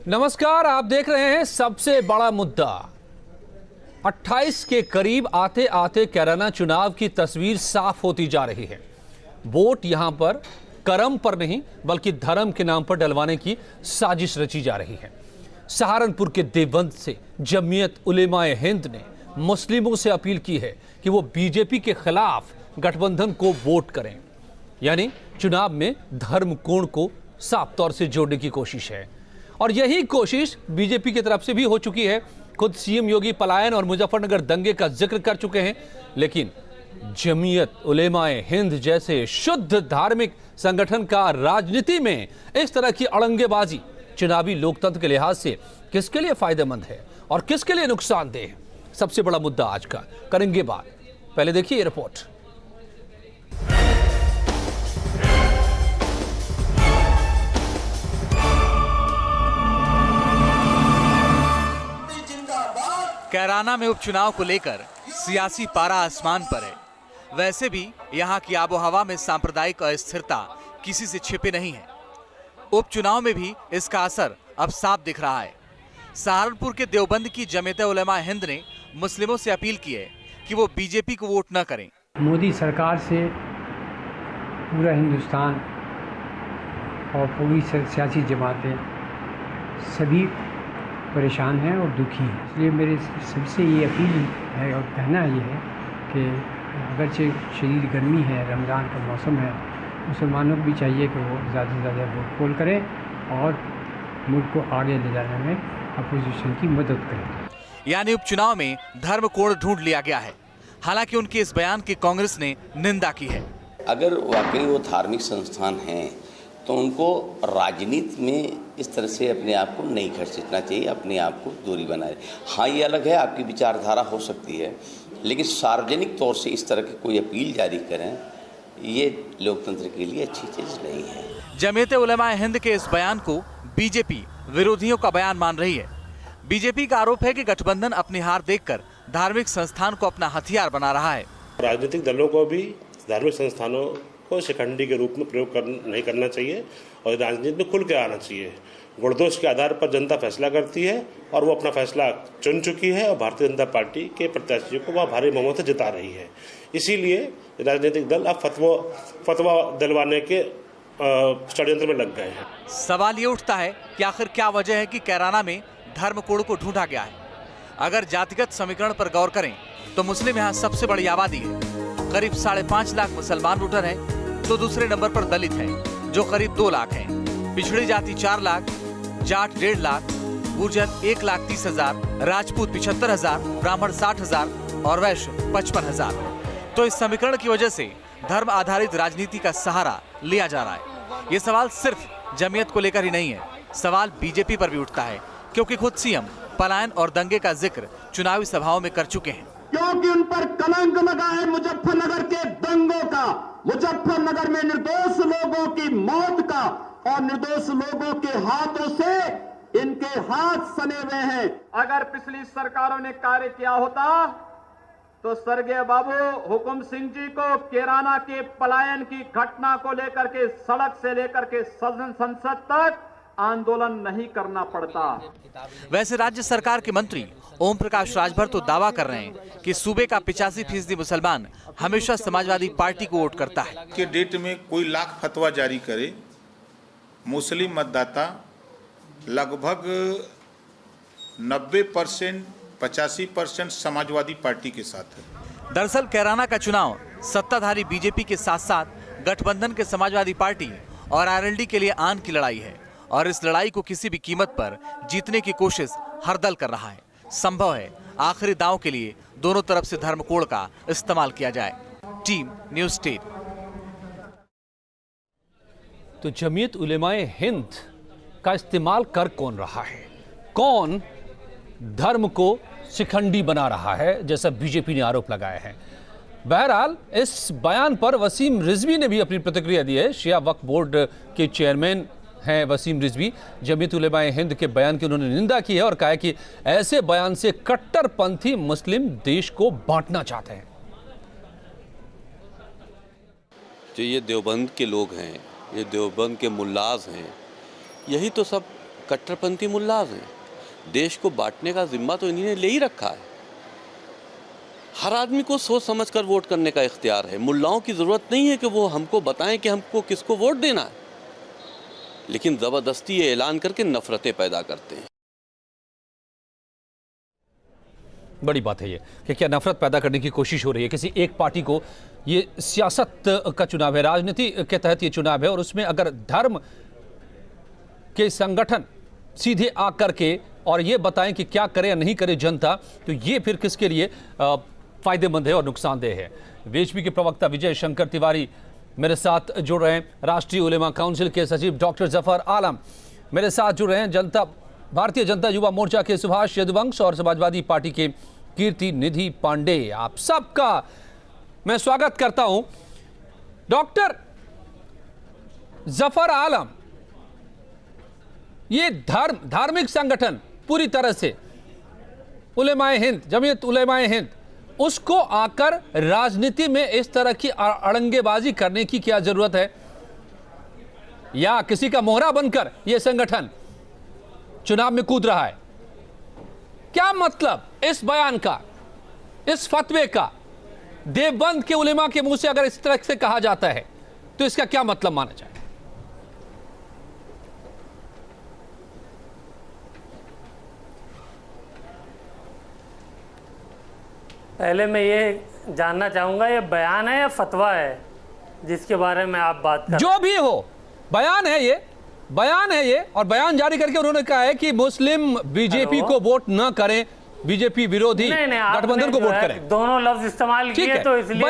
नमस्कार, आप देख रहे हैं सबसे बड़ा मुद्दा। 28 के करीब आते आते कैराना चुनाव की तस्वीर साफ होती जा रही है। वोट यहां पर कर्म पर नहीं बल्कि धर्म के नाम पर डलवाने की साजिश रची जा रही है। सहारनपुर के देवबंद से जमीयत उलेमाए हिंद ने मुस्लिमों से अपील की है कि वो बीजेपी के खिलाफ गठबंधन को वोट करें, यानी चुनाव में धर्म कोण को साफ तौर से जोड़ने की कोशिश है। और यही कोशिश बीजेपी की तरफ से भी हो चुकी है। खुद सीएम योगी पलायन और मुजफ्फरनगर दंगे का जिक्र कर चुके हैं, लेकिन जमीयत उलेमाए हिंद जैसे शुद्ध धार्मिक संगठन का राजनीति में इस तरह की अड़ंगेबाजी चुनावी लोकतंत्र के लिहाज से किसके लिए फायदेमंद है और किसके लिए नुकसानदेह है, सबसे बड़ा मुद्दा आज का करेंगे बात। पहले देखिए ये रिपोर्ट। कैराना में उपचुनाव को लेकर सियासी पारा आसमान पर है। वैसे भी यहाँ की आबोहवा में सांप्रदायिक अस्थिरता किसी से छिपे नहीं है। उपचुनाव में भी इसका असर अब साफ दिख रहा है। सहारनपुर के देवबंद की जमीयत उलेमा हिंद ने मुस्लिमों से अपील की है कि वो बीजेपी को वोट न करें। मोदी सरकार से पूरा हिंदुस्तान और पूरी सियासी जमातें सभी परेशान हैं और दुखी हैं। इसलिए मेरे सबसे ये अपील है और कहना ये है कि अगरचे शदीद गर्मी है, रमज़ान का मौसम है, मुसलमानों को भी चाहिए कि वो ज़्यादा से ज़्यादा वोट पोल करें और मुल्क को आगे ले जाने में अपोजिशन की मदद करें। यानी उपचुनाव में धर्म कोण ढूंढ लिया गया है। हालांकि उनके इस बयान की कांग्रेस ने निंदा की है। अगर वाकई वो धार्मिक संस्थान हैं तो उनको राजनीति में इस तरह से अपने आप को नहीं खर्चना चाहिए, अपने आप को दूरी बनाए। हाँ, ये अलग है, आपकी विचारधारा हो सकती है, लेकिन सार्वजनिक तौर से इस तरह की कोई अपील जारी करें, ये लोकतंत्र के लिए अच्छी चीज़ नहीं है। जमीयत उलेमा हिंद के इस बयान को बीजेपी विरोधियों का बयान मान रही है। बीजेपी का आरोप है कि गठबंधन अपनी हार देखकर धार्मिक संस्थान को अपना हथियार बना रहा है। राजनीतिक दलों को भी धार्मिक संस्थानों को शिखंडी के रूप में प्रयोग नहीं करना चाहिए और राजनीति में खुल के आना चाहिए। गुणदोष के आधार पर जनता फैसला करती है और वो अपना फैसला चुन चुकी है और भारतीय जनता पार्टी के प्रत्याशियों को वह भारी बहुमत से जिता रही है। इसीलिए राजनीतिक दल अब फतवा दिलवाने के षड्यंत्र में लग गए हैं। सवाल ये उठता है कि आखिर क्या वजह है कि कैराना में धर्म कोण को ढूंढा गया है। अगर जातिगत समीकरण पर गौर करें तो मुस्लिम यहाँ सबसे बड़ी आबादी है, करीब 5.5 लाख मुसलमान वोटर हैं, तो दूसरे नंबर पर दलित हैं जो करीब 2 लाख हैं, पिछड़ी जाति 4 लाख, जाट 1.5 लाख, गुर्जर 1,30,000, राजपूत 75,000, ब्राह्मण 60,000 और वैश्य 55,000। तो इस समीकरण की वजह से धर्म आधारित राजनीति का सहारा लिया जा रहा है। ये सवाल सिर्फ जमीयत को लेकर ही नहीं है, सवाल बीजेपी पर भी उठता है, क्योंकि खुद सीएम पलायन और दंगे का जिक्र चुनावी सभाओं में कर चुके हैं। क्योंकि उन पर कलंक लगा है मुजफ्फरनगर के दंगों का, मुजफ्फरनगर में निर्दोष लोगों की मौत का, और निर्दोष लोगों के हाथों से इनके हाथ सने हुए हैं। अगर पिछली सरकारों ने कार्य किया होता तो स्वर्गीय बाबू हुकुम सिंह जी को कैराना के पलायन की घटना को लेकर के सड़क से लेकर के संसद तक आंदोलन नहीं करना पड़ता। वैसे राज्य सरकार के मंत्री ओम प्रकाश राजभर तो दावा कर रहे हैं कि सूबे का 85% मुसलमान हमेशा समाजवादी पार्टी को वोट करता है। के डेट में कोई लाख फतवा जारी करे, मुस्लिम मतदाता लगभग 90% 85% समाजवादी पार्टी के साथ है। दरअसल कैराना का चुनाव सत्ताधारी बीजेपी के साथ साथ गठबंधन के समाजवादी पार्टी और आरएलडी के लिए आन की लड़ाई है, और इस लड़ाई को किसी भी कीमत पर जीतने की कोशिश हर दल कर रहा है। संभव है आखिरी दांव के लिए दोनों तरफ से धर्म कोड का इस्तेमाल किया जाए। Team news state. तो जमीयत उलेमाए हिंद का इस्तेमाल कर कौन रहा है? कौन धर्म को शिखंडी बना रहा है, जैसा बीजेपी ने आरोप लगाया है? बहरहाल इस बयान पर वसीम रिजवी ने भी अपनी प्रतिक्रिया दी है। शिया वक्फ बोर्ड के चेयरमैन हैं वसीम रिजवी। जमीयत उलेमाए हिंद के बयान की उन्होंने निंदा की है और कहा है कि ऐसे बयान से कट्टरपंथी मुस्लिम देश को बांटना चाहते हैं। जो ये देवबंद के लोग हैं, ये देवबंद के मुल्लाज हैं, यही तो सब कट्टरपंथी मुल्लाज हैं। देश को बांटने का जिम्मा तो इन्हीं ने ले ही रखा है। हर आदमी को सोच समझ कर वोट करने का इख्तियार है। मुल्लाओं की ज़रूरत नहीं है कि वो हमको बताएं कि हमको किसको वोट देना है, लेकिन ज़बरदस्ती ये ऐलान करके नफरतें पैदा करते हैं। बड़ी बात है ये कि क्या नफरत पैदा करने की कोशिश हो रही है किसी एक पार्टी को। ये सियासत का चुनाव है, राजनीति के तहत ये चुनाव है, और उसमें अगर धर्म के संगठन सीधे आकर के और ये बताएं कि क्या करे या नहीं करे जनता, तो ये फिर किसके लिए फायदेमंद है और नुकसानदेह है। बीजेपी के प्रवक्ता विजय शंकर तिवारी मेरे साथ जुड़ रहे हैं, राष्ट्रीय उलेमा काउंसिल के सचिव डॉक्टर जफर आलम मेरे साथ जुड़ रहे हैं, भारतीय जनता युवा मोर्चा के सुभाष यदुवंश और समाजवादी पार्टी के कीर्ति निधि पांडे। आप सबका मैं स्वागत करता हूं। डॉक्टर जफर आलम, ये धार्मिक संगठन पूरी तरह से उलेमाए हिंद, जमीयत उलेमाए हिंद, उसको आकर राजनीति में इस तरह की अड़ंगेबाजी करने की क्या जरूरत है? या किसी का मोहरा बनकर यह संगठन चुनाव में कूद रहा है? क्या मतलब इस बयान का, इस फतवे का? देवबंद के उलेमा के मुंह से अगर इस तरह से कहा जाता है तो इसका क्या मतलब माना जाए? पहले मैं ये जानना चाहूंगा, ये बयान है या फतवा है जिसके बारे में आप बात कर? जो भी हो, बयान है ये, बयान है ये, और बयान जारी करके उन्होंने कहा है कि मुस्लिम बीजेपी को वोट न करें, बीजेपी विरोधी गठबंधन को वोट करें। दोनों लफ्ज इस्तेमाल किए तो इसलिए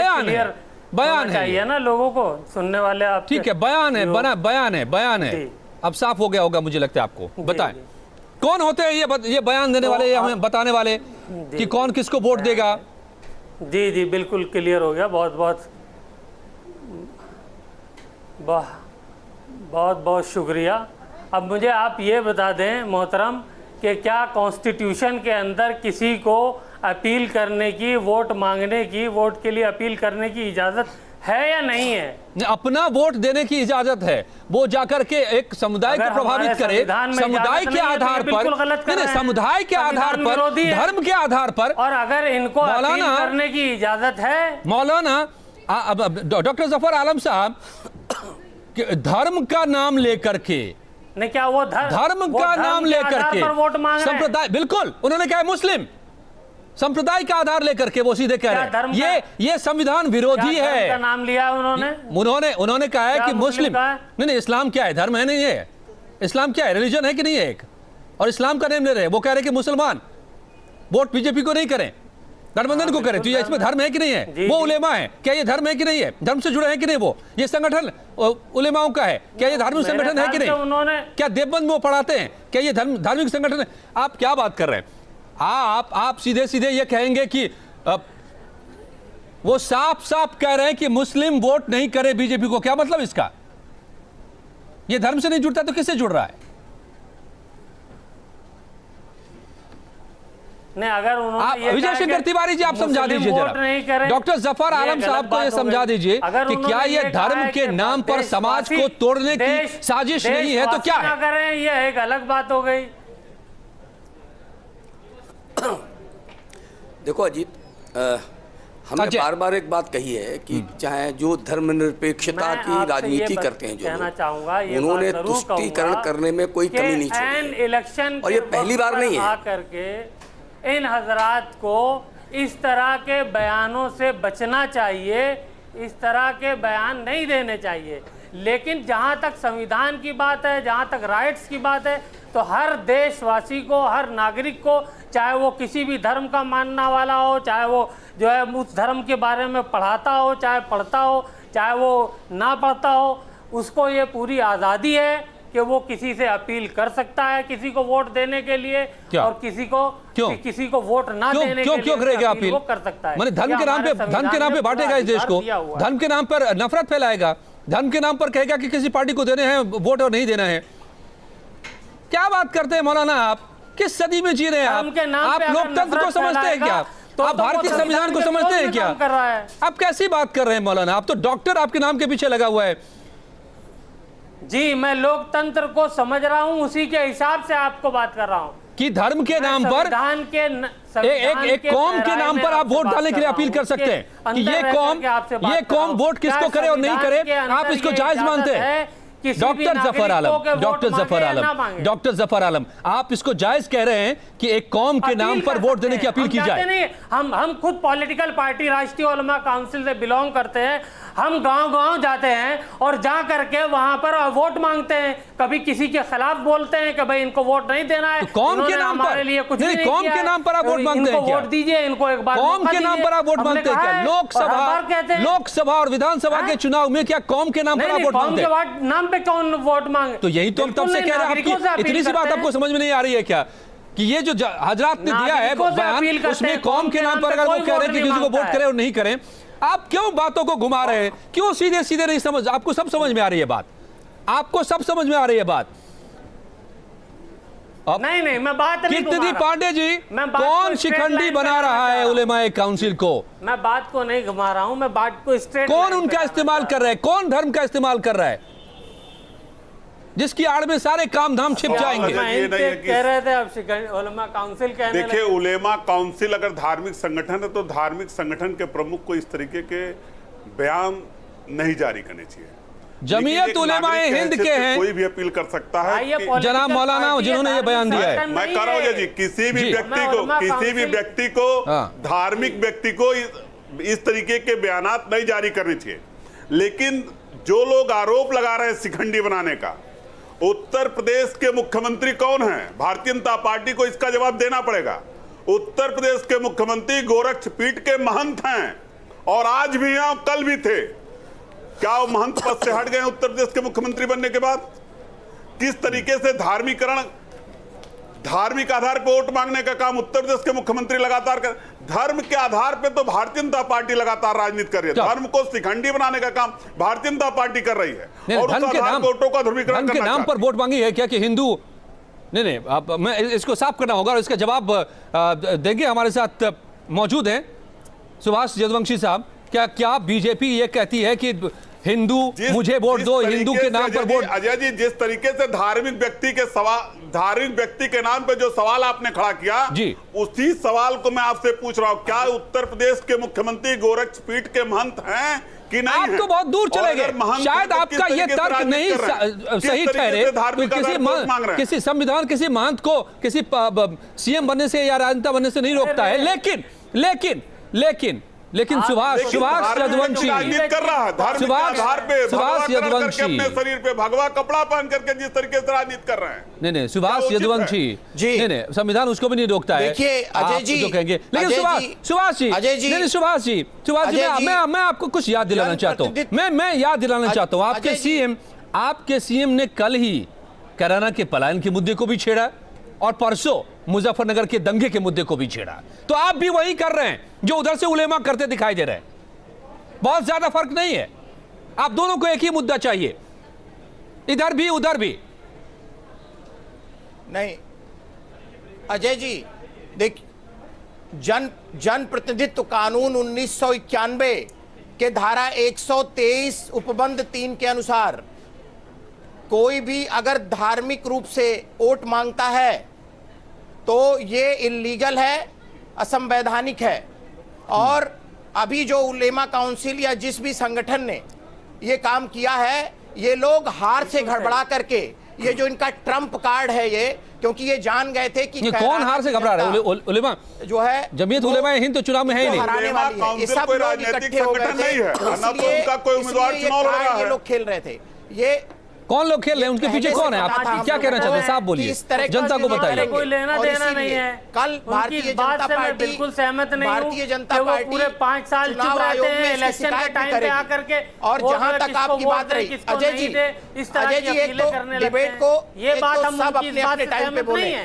बयान चाहिए ना लोगों को, सुनने वाले आप। ठीक है, बयान है, बयान है। अब साफ हो गया होगा मुझे लगता है आपको। बताएं कौन होते हैं ये बयान देने वाले या हमें बताने वाले कि कौन किसको वोट देगा? जी जी बिल्कुल क्लियर हो गया। बहुत शुक्रिया। अब मुझे आप ये बता दें मोहतरम कि क्या कॉन्स्टिट्यूशन के अंदर किसी को अपील करने की, वोट मांगने की, वोट के लिए अपील करने की इजाज़त है या नहीं है? अपना वोट देने की इजाजत है, वो जाकर के एक समुदाय को प्रभावित करे, समुदाय के आधार पर, नहीं समुदाय के आधार पर, धर्म के आधार पर। और अगर इनको अपील करने की इजाजत है, मौलाना डॉक्टर जफर आलम साहब, धर्म का नाम लेकर के, नहीं क्या वो धर्म का नाम लेकर के वोट मांग रहे हैं? संप्रदाय, बिल्कुल उन्होंने कहा मुस्लिम संप्रदाय का आधार लेकर के वो सीधे कह रहे हैं ये संविधान विरोधी है। का नाम लिया उन्होंने कहा है कि मुस्लिम नहीं, इस्लाम क्या है? धर्म है नहीं है? इस्लाम क्या है? रिलीजन है कि नहीं है एक? और इस्लाम का नेम ले रहे हैं। वो कह रहे हैं कि मुसलमान वोट बीजेपी को नहीं करें, गठबंधन को करें। तो ये इसमें धर्म है कि नहीं है? वो उलेमा है, क्या ये धर्म है कि नहीं है? धर्म से जुड़े हैं कि नहीं? वो ये संगठन उलेमाओं का है, क्या ये धार्मिक संगठन है कि नहीं? क्या देवबंद में वो पढ़ाते हैं? क्या ये धार्मिक संगठन है? आप क्या बात कर रहे हैं? आप सीधे सीधे ये कहेंगे कि वो साफ साफ कह रहे हैं कि मुस्लिम वोट नहीं करे बीजेपी को। क्या मतलब इसका? ये धर्म से नहीं जुड़ता तो किससे जुड़ रहा है? नहीं, अगर उन्होंने विजय शंकर तिवारी जी आप समझा दीजिए जरा, डॉक्टर जफर आलम साहब को ये समझा दीजिए कि क्या ये धर्म के नाम पर समाज को तोड़ने की साजिश नहीं है तो क्या है? करें, ये एक अलग बात हो गई। देखो अजीत, हमने बार बार एक बात कही है कि चाहे जो धर्मनिरपेक्षता की राजनीति करते हैं, जो उन्होंने तुष्टीकरण करने में कोई कमी नहीं छोड़ी। इलेक्शन और ये पहली बार नहीं है करके इन हजरात को इस तरह के बयानों से बचना चाहिए, इस तरह के बयान नहीं देने चाहिए। लेकिन जहाँ तक संविधान की बात है, जहाँ तक राइट्स की बात है, तो हर देशवासी को, हर नागरिक को, चाहे वो किसी भी धर्म का मानने वाला हो, चाहे वो जो है उस धर्म के बारे में पढ़ाता हो, चाहे पढ़ता हो, चाहे वो ना पढ़ता हो, उसको ये पूरी आज़ादी है कि वो किसी से अपील कर सकता है किसी को वोट देने के लिए, और किसी को वोट ना देने के लिए क्यों करेगा अपील? वो कर सकता है। माने धर्म के नाम पे बांटेगा इस देश को, धर्म के नाम पर नफरत फैलाएगा, धर्म के नाम पर कहेगा कि किसी पार्टी को देने हैं वोट और नहीं देना है। क्या बात करते हैं मौलाना? आप किस सदी में जी रहे हैं? आप लोकतंत्र को समझते हैं क्या? आप भारतीय संविधान को समझते हैं क्या? आप कैसी बात कर रहे हैं मौलाना? आप तो डॉक्टर आपके नाम के पीछे लगा हुआ है। जी, मैं लोकतंत्र को समझ रहा हूँ, उसी के हिसाब से आपको बात कर रहा हूँ कि धर्म के नाम पर एक कौम के नाम पर आप वोट डालने के लिए अपील कर सकते हैं कि ये कौम वोट किसको करे और नहीं करे, आप इसको जायज मानते हैं? डॉक्टर जफर आलम, आप इसको जायज कह रहे हैं कि एक कौम के नाम पर वोट देने की अपील की जाए? नहीं, हम खुद पॉलिटिकल पार्टी राष्ट्रीय उलमा काउंसिल से बिलोंग करते हैं। हम गांव-गांव जाते हैं और जा करके वहां पर वोट मांगते हैं। कभी किसी के खिलाफ बोलते हैं कि भाई इनको वोट नहीं देना है, कौम के नाम पर लिए कुछ नहीं, कौम के नाम पर आप वोट मांगते हैं? वोट दीजिए इनको एक बार, कौम के नाम पर आप वोट मांगते हैं क्या? लोकसभा और विधानसभा के चुनाव में क्या कौम के नाम पर आप वोट मांगते हैं? नाम पे कौन वोट मांगे? तो यही तो हम तब से कह रहे हैं, इतनी सी बात आपको समझ में नहीं आ रही है क्या कि ये जो हजरात ने दिया है बयान, उसमें कौम के नाम पर अगर वो कह रहे हैं कि किसी को वोट करें और नहीं करें, आप क्यों बातों को घुमा रहे हैं? क्यों सीधे सीधे नहीं समझ? आपको सब समझ में आ रही है बात, आपको सब समझ में आ रही है बात। नहीं, मैं बात नहीं कीर्ति पांडे जी, कौन शिखंडी बना रहा है उलेमाए काउंसिल को? मैं बात को नहीं घुमा रहा हूं, मैं बात को स्ट्रेट। कौन उनका इस्तेमाल कर रहा है? कौन धर्म का इस्तेमाल कर रहा है जिसकी आड़ में सारे काम धाम छिप जाएंगे? कह रहे थे अब उलेमा काउंसिल कहने देखिए, उलेमा काउंसिल अगर धार्मिक संगठन है तो धार्मिक संगठन के प्रमुख को इस तरीके के बयान नहीं जारी करने चाहिए। जमीयत उलेमाए हिंद के हैं, कोई भी अपील कर सकता है। जनाब मौलाना जिन्होंने ये बयान दिया है, मैं कह रहा हूँ जी, किसी भी व्यक्ति को धार्मिक व्यक्ति को इस तरीके के बयानात नहीं जारी करने चाहिए। लेकिन जो लोग आरोप लगा रहे हैं शिखंडी बनाने का, उत्तर प्रदेश के मुख्यमंत्री कौन है? भारतीय जनता पार्टी को इसका जवाब देना पड़ेगा। उत्तर प्रदेश के मुख्यमंत्री गोरक्षपीठ के महंत हैं और आज भी यहाँ, कल भी थे। क्या वो महंत पद से हट गए उत्तर प्रदेश के मुख्यमंत्री बनने के बाद? किस तरीके से धार्मिक आधार पर वोट मांगने का काम उत्तर प्रदेश के मुख्यमंत्री लगातार कर, धर्म के आधार पर तो भारतीय जनता पार्टी लगातार राजनीति कर रही है। धर्म को शिखंडी बनाने का काम भारतीय जनता पार्टी कर रही है और धर्म के नाम पर वोट मांगी है क्या कि हिंदू? नहीं, आप मैं इसको साफ करना होगा और इसका जवाब देंगे। हमारे साथ मौजूद हैं सुभाष यदुवंशी साहब। क्या बीजेपी ये कहती है कि हिंदू मुझे वोट दो, हिंदू के नाम पर वोट? अजय जी, जिस तरीके से धार्मिक व्यक्ति के नाम पे जो सवाल आपने खड़ा किया जी, उसी सवाल को मैं आपसे पूछ रहा हूं, क्या उत्तर प्रदेश के मुख्यमंत्री गोरक्षपीठ के महंत हैं कि नहीं? आप तो बहुत दूर चले गए। शायद आपका ये तर्क नहीं सही ठहरे। किसी संविधान किसी महंत को किसी सीएम बनने से या राजनेता बनने से नहीं रोकता है। लेकिन सुभाष यदुवंशी कर रहा है धार्मिक आधार पे, सुभाष यदुवंशी अपने शरीर पे भगवा कपड़ा पहन करके जिस तरीके से राजनीति कर रहे हैं। नहीं, सुभाष यदुवंशी जी, नहीं, संविधान उसको भी नहीं रोकता है। देखिए अजय जी जो कहेंगे, लेकिन सुभाष जी, मैं आपको कुछ याद दिलाना चाहता हूँ। मैं याद दिलाना चाहता हूँ, आपके सीएम ने कल ही कैराना के पलायन के मुद्दे को भी छेड़ा और परसों मुजफ्फरनगर के दंगे के मुद्दे को भी छेड़ा। तो आप भी वही कर रहे हैं जो उधर से उलेमा करते दिखाई दे रहे हैं। बहुत ज्यादा फर्क नहीं है। आप दोनों को एक ही मुद्दा चाहिए, इधर भी उधर भी। नहीं अजय जी, देख, जन प्रतिनिधित्व कानून 1991 के धारा 123 उपबंध 3 के अनुसार कोई भी अगर धार्मिक रूप से वोट मांगता है तो ये इल्लीगल है, असंवैधानिक है। और अभी जो उलेमा काउंसिल या जिस भी संगठन ने ये काम किया है, ये लोग हार से घबरा करके, ये जो इनका ट्रम्प कार्ड है ये, क्योंकि ये जान गए थे कि कौन हार से घबरा रहा है? उलेमा जो है, जमीयत उलेमा हिंद तो चुनाव में है ही नहीं। हराने वाली है। ये सब लोग इकट्ठे हो गए थे, इसलिए ये लोग खेल रहे थे। ये कौन लोग खेल रहे हैं? उनके पीछे कौन है? आप क्या कहना चाहते हैं? साफ बोलिए, जनता को बताइए। कोई लेना देना नहीं है। कल भारतीय जनता पार्टी बिल्कुल सहमत नहीं हूं। भारतीय जनता पार्टी पूरे 5 साल चुप रहते हैं इलेक्शन के टाइम पे आकर के। और जहां तक आपकी बात रही अजय जी, एक तो डिबेट को, ये बात हम सब अपने टाइम पे बोले,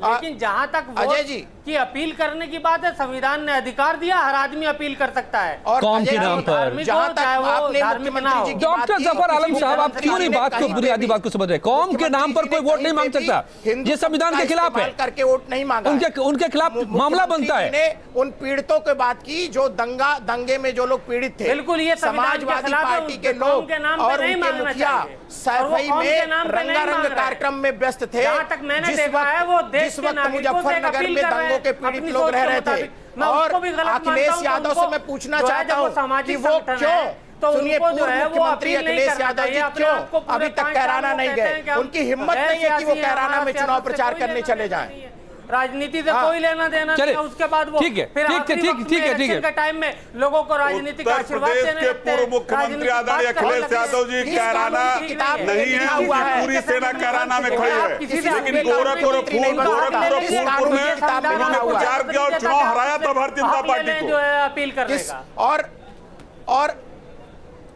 लेकिन जहां तक अजय जी की अपील करने की बात है, संविधान ने अधिकार दिया, हर आदमी अपील कर सकता है। और कौम के नाम पर जहां तक आपने मुख्यमंत्री जी की बात डॉक्टर की, जफर आलम साहब, आप क्यों नहीं बात को, बुनियादी बात को समझ रहे? कौम के नाम पर कोई वोट नहीं मांग सकता, ये संविधान के खिलाफ है। करके वोट नहीं मांगा, उनके खिलाफ मामला बनता है। ने उन पीड़ितों की बात की जो दंगे में जो लोग पीड़ित थे, बिल्कुल ये समाजवादी पार्टी के लोग और उनके मुखिया सफाई में रंगारंग कार्यक्रम में व्यस्त थे। जिस वक्त मुजफ्फरनगर में दंगों के पीड़ित लोग रह रहे थे। और अखिलेश यादव से मैं पूछना चाहता हूँ कि वो क्यों, सुनिए, पूर्व मुख्यमंत्री अखिलेश यादव जी क्यों अभी तक कैराना नहीं गए? उनकी हिम्मत नहीं है कि वो कैराना में चुनाव प्रचार करने चले जाएं। राजनीति से कोई लेना देना नहीं, उसके बाद वो ठीक है टाइम में लोगों को राजनीति का आशीर्वाद देने के पूर्व मुख्यमंत्री आदरणीय अखिलेश यादव जी कैराना नहीं है, पूरी सेना कैराना में खड़ी है, लेकिन गोरखपुर और फूलपुर में उन्होंने प्रचार किया और चुनाव हराया था भारतीय जनता पार्टी को। जो है अपील करने का और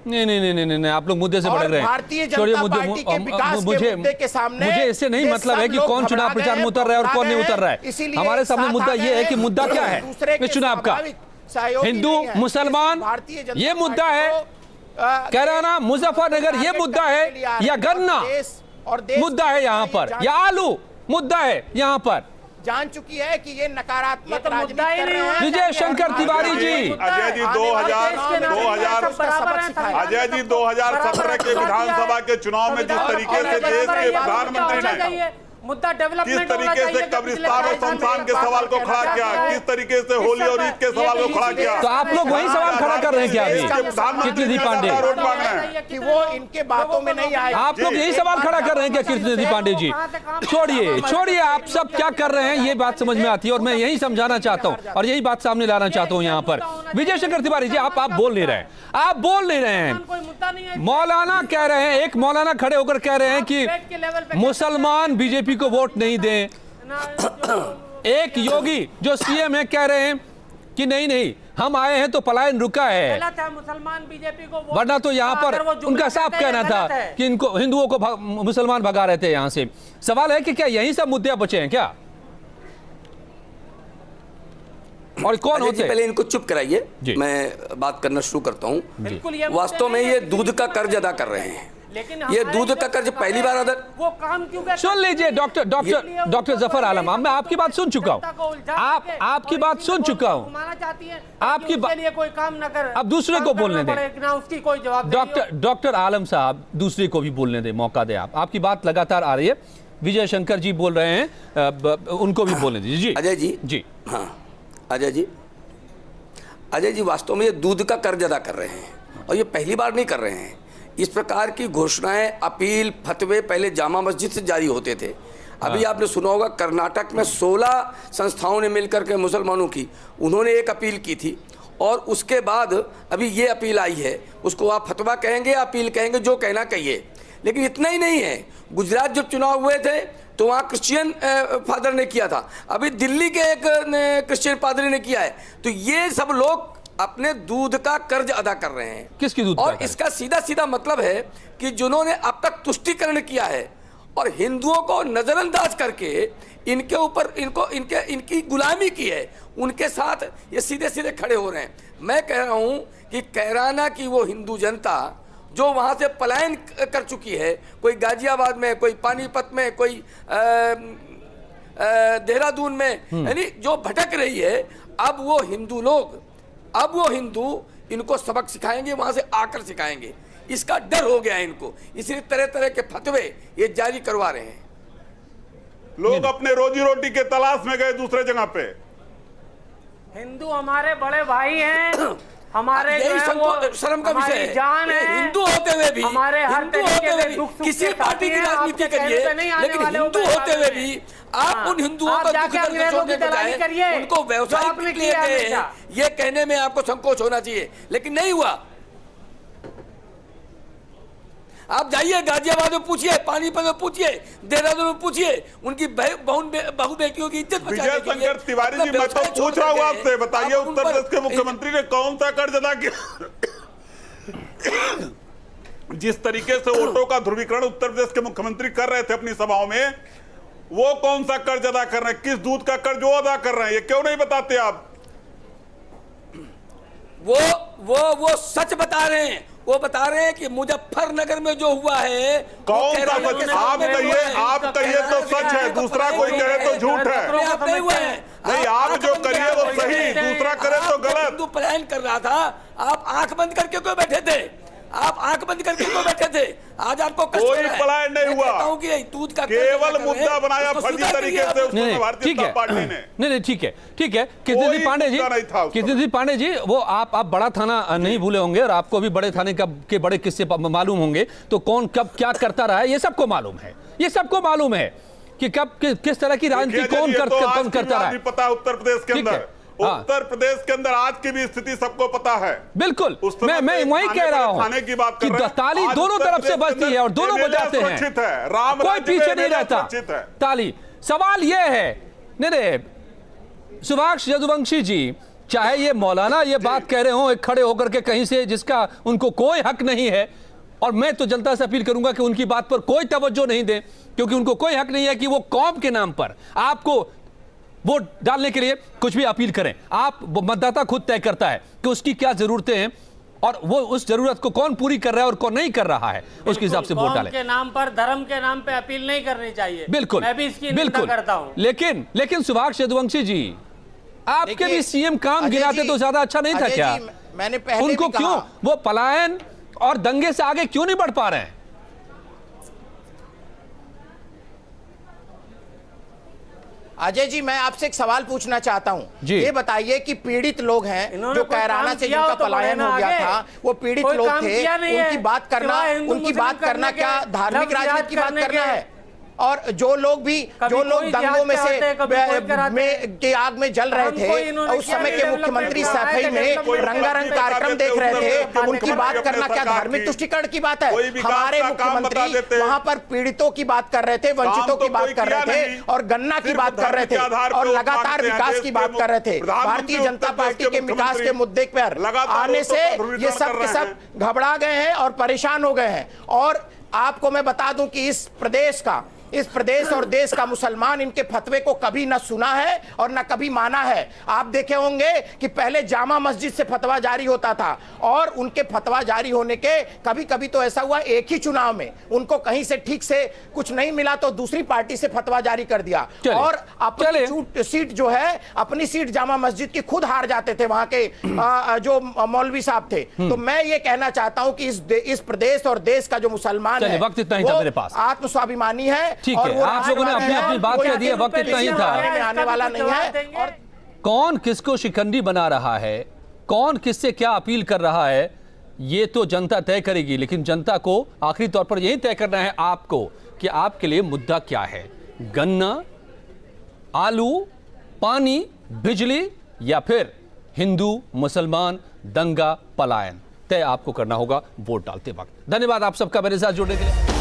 नहीं, आप लोग मुद्दे से भटक रहे हैं। भारतीय जनता पार्टी के विकास के मुद्दे के सामने मुझे इससे नहीं मतलब है कि कौन चुनाव प्रचार में उतर रहा है और कौन नहीं उतर रहा है। हमारे सामने मुद्दा यह है कि मुद्दा क्या है इस चुनाव का, हिंदू मुसलमान ये मुद्दा है, कैराना मुजफ्फरनगर ये मुद्दा है, या गन्ना मुद्दा है यहाँ पर, या आलू मुद्दा है यहाँ पर? जान चुकी है कि ये नकारात्मक राजनीति कर रहे हैं। विजय शंकर तिवारी जी, अजय जी 2017 के विधानसभा के चुनाव में जिस तरीके से देश के प्रधानमंत्री ने मुद्दा डेवलपमेंट किस तरीके से कब्रिस्तान और शमशान के सवाल को खड़ा किया, किस तरीके से होली और ईद के सवाल को खड़ा किया, तो आप लोग वही सवाल खड़ा कर रहे हैं क्या अभी? कीर्ति पांडे कि वो इनके बातों में नहीं आए, आप लोग यही सवाल खड़ा कर रहे हैं क्या कीर्ति पांडे जी? छोड़िए आप सब क्या कर रहे हैं, ये बात समझ में आती है और मैं यही समझाना चाहता हूँ और यही बात सामने लाना चाहता हूँ यहाँ पर। विजय शंकर तिवारी जी, आप बोल नहीं रहे हैं, मौलाना कह रहे हैं, एक मौलाना खड़े होकर कह रहे हैं कि मुसलमान बीजेपी को वोट नहीं दें, एक योगी जो सीएम है कह रहे हैं कि नहीं हम आए हैं तो पलायन रुका है, मुसलमान बीजेपी को, वरना तो यहाँ पर उनका साफ कहना था कि इनको हिंदुओं को मुसलमान भगा रहे थे यहाँ से। सवाल है कि क्या यही सब मुद्दे बचे हैं क्या, और कौन होते? पहले इनको चुप कराइए, मैं बात करना शुरू करता हूँ। वास्तव में ये दूध का कर्ज अदा कर रहे हैं, लेकिन ये दूध का कर्ज पहली बार अदा, वो काम क्यों? सुन लीजिए डॉक्टर जफर आलम, मैं आपकी बात सुन चुका हूँ, आपकी बात सुन चुका हूँ, आपकी बात कोई काम न कर, अब दूसरे को बोलने दें, उसकी कोई जवाब। डॉक्टर आलम साहब, दूसरे को भी बोलने दें, मौका दें। आपकी बात लगातार आ रही है, विजय शंकर जी बोल रहे हैं, उनको भी बोलने दीजिए। अजय जी, हाँ अजय जी वास्तव में ये दूध का कर्ज अदा कर रहे हैं और ये पहली बार नहीं कर रहे हैं। इस प्रकार की घोषणाएं, अपील, फतवे पहले जामा मस्जिद से जारी होते थे। अभी आपने सुना होगा कर्नाटक में 16 संस्थाओं ने मिलकर के मुसलमानों की, उन्होंने एक अपील की थी और उसके बाद अभी ये अपील आई है, उसको आप फतवा कहेंगे, अपील कहेंगे, जो कहना कहिए। लेकिन इतना ही नहीं है, गुजरात जब चुनाव हुए थे तो वहाँ क्रिश्चियन फादर ने किया था, अभी दिल्ली के एक क्रिश्चियन पादरी ने किया है। तो ये सब लोग अपने दूध का कर्ज अदा कर रहे हैं। किसकी दूध? और इसका सीधा मतलब है कि जिन्होंने अब तक तुष्टीकरण किया है और हिंदुओं को नजरअंदाज करके इनके ऊपर इनकी गुलामी की है, उनके साथ ये सीधे खड़े हो रहे हैं। मैं कह रहा हूं कि कैराना की वो हिंदू जनता जो वहां से पलायन कर चुकी है, कोई गाजियाबाद में, कोई पानीपत में, कोई देहरादून में, यानी जो भटक रही है, अब वो हिंदू इनको सबक सिखाएंगे, वहां से आकर सिखाएंगे। इसका डर हो गया है इनको, इसलिए तरह के फतवे ये जारी करवा रहे हैं। लोग अपने रोजी रोटी के तलाश में गए दूसरे जगह पे। हिंदू हमारे बड़े भाई हैं, हमारे शर्म का विषय है। जान है, हिंदू होते हुए भी, हमारे हर तरीके के दुख सुख किसी पार्टी की राजनीति करिए, लेकिन हिंदू होते हुए भी आप उन हिंदुओं को दुख दर्द छोड़ने के बजाय उनको व्यवसायिक के लिए गए हैं, ये कहने में आपको संकोच होना चाहिए, लेकिन नहीं हुआ। आप जाइए गाजियाबाद में पूछिए, पानीपत में पूछिए, देहरादून में पूछिए, उनकी बहू बेटियों की इज्जत बचाने के लिए। विजय शंकर तिवारी जी, मैं तो पूछ रहा हूँ आपसे, बताइए उत्तर प्रदेश के मुख्यमंत्री ने कौन सा कर्ज अदा किया? जिस तरीके से वोटों का ध्रुवीकरण उत्तर प्रदेश के मुख्यमंत्री कर रहे थे अपनी सभाओं में, वो कौन सा कर्ज अदा कर रहे हैं, किस दूध का कर्ज वो अदा कर रहे हैं, ये क्यों नहीं बताते आप? वो सच बता रहे हैं। वो बता रहे हैं कि मुजफ्फरनगर में जो हुआ है कौन सा सच? आप कहिए तो सच है, दूसरा कोई कहे तो झूठ है। नहीं, आप जो करिए वो सही, दूसरा करे तो गलत। हिंदू प्लान कर रहा था, आप आंख बंद करके क्यों बैठे थे? आप आंख बंद करके क्यों बैठे थे? आज आपको कोई पलायन नहीं हुआ, दूध का केवल मुद्दा बनाया फर्जी तरीके से उसको भारतीय जनता पार्टी ने। नहीं, ठीक है। कृष्णजी पांडे जी, वो आप बड़ा थाना नहीं भूले होंगे और आपको भी बड़े थाने के बड़े किस्से मालूम होंगे, तो कौन कब क्या करता रहा है ये सबको मालूम है, कि कब किस तरह की राजनीति कौन करता रहा है। पता उत्तर प्रदेश के अंदर, उत्तर प्रदेश के अंदर आज की भी स्थिति सबको पता है। बिल्कुल, मैं वही कह रहा हूं की बात कर रहे हैं। ताली दोनों तरफ से बजती है और दोनों बजाते हैं, कोई पीछे नहीं रहता। ताली, सवाल यह है, नहीं, सुभाष यदुवंशी जी, चाहे ये मौलाना ये बात कह रहे हो एक खड़े होकर के कहीं से, जिसका उनको कोई हक नहीं है, और मैं तो जनता से अपील करूंगा कि उनकी बात पर कोई तवज्जो नहीं दे, क्योंकि उनको कोई हक नहीं है कि वो कौम के नाम पर आपको वोट डालने के लिए कुछ भी अपील करें। आप मतदाता खुद तय करता है कि उसकी क्या जरूरतें हैं और वो उस जरूरत को कौन पूरी कर रहा है और कौन नहीं कर रहा है, उसके हिसाब से वोट डालें। के नाम पर, धर्म के नाम पे अपील नहीं करनी चाहिए। बिल्कुल, मैं भी इसकी निंदा करता हूं। लेकिन सुभाष यदुवंशी जी, आपके भी सीएम काम गिनाते तो ज्यादा अच्छा नहीं था क्या? मैंने पहले उनको क्यों वो पलायन और दंगे से आगे क्यों नहीं बढ़ पा रहे हैं? अजय जी, मैं आपसे एक सवाल पूछना चाहता हूं। ये बताइए कि पीड़ित लोग हैं जो कैराना से जिनका पलायन हो गया था, वो पीड़ित लोग थे, उनकी बात करना क्या धार्मिक राजनीति की बात करना है? और जो लोग दंगों में से के आग में जल रहे थे, उस समय के मुख्यमंत्री सैफई में रंगारंग कार्यक्रम देख रहे थे, उनकी बात करना क्या धार्मिक तुष्टिकरण की बात है? हमारे मुख्यमंत्री वहां पर पीड़ितों की बात कर रहे थे, वंचितों की बात कर रहे थे और गन्ना की बात कर रहे थे और लगातार विकास की बात कर रहे थे। भारतीय जनता पार्टी के विकास के मुद्दे पर आने से ये सब के सब घबरा गए हैं और परेशान हो गए हैं। और आपको मैं बता दूं कि इस प्रदेश और देश का मुसलमान इनके फतवे को कभी न सुना है और न कभी माना है। आप देखे होंगे कि पहले जामा मस्जिद से फतवा जारी होता था और उनके फतवा जारी होने के कभी तो ऐसा हुआ एक ही चुनाव में उनको कहीं से ठीक से कुछ नहीं मिला तो दूसरी पार्टी से फतवा जारी कर दिया और अपनी सीट जो है, अपनी सीट जामा मस्जिद की खुद हार जाते थे वहां के जो मौलवी साहब थे। तो मैं ये कहना चाहता हूं कि इस प्रदेश और देश का जो मुसलमान है वो आत्मस्वाभिमानी है। ठीक है, आप लोगों ने अपनी बात कह दी है, वक्त इतना ही था। आने वाला नहीं है। और कौन किसको शिकंडी बना रहा है, कौन किससे क्या अपील कर रहा है, ये तो जनता तय करेगी। लेकिन जनता को आखिरी तौर पर यही तय करना है आपको कि आपके लिए मुद्दा क्या है, गन्ना, आलू, पानी, बिजली या फिर हिंदू मुसलमान दंगा पलायन। तय आपको करना होगा वोट डालते वक्त। धन्यवाद आप सबका मेरे साथ जुड़ने के लिए।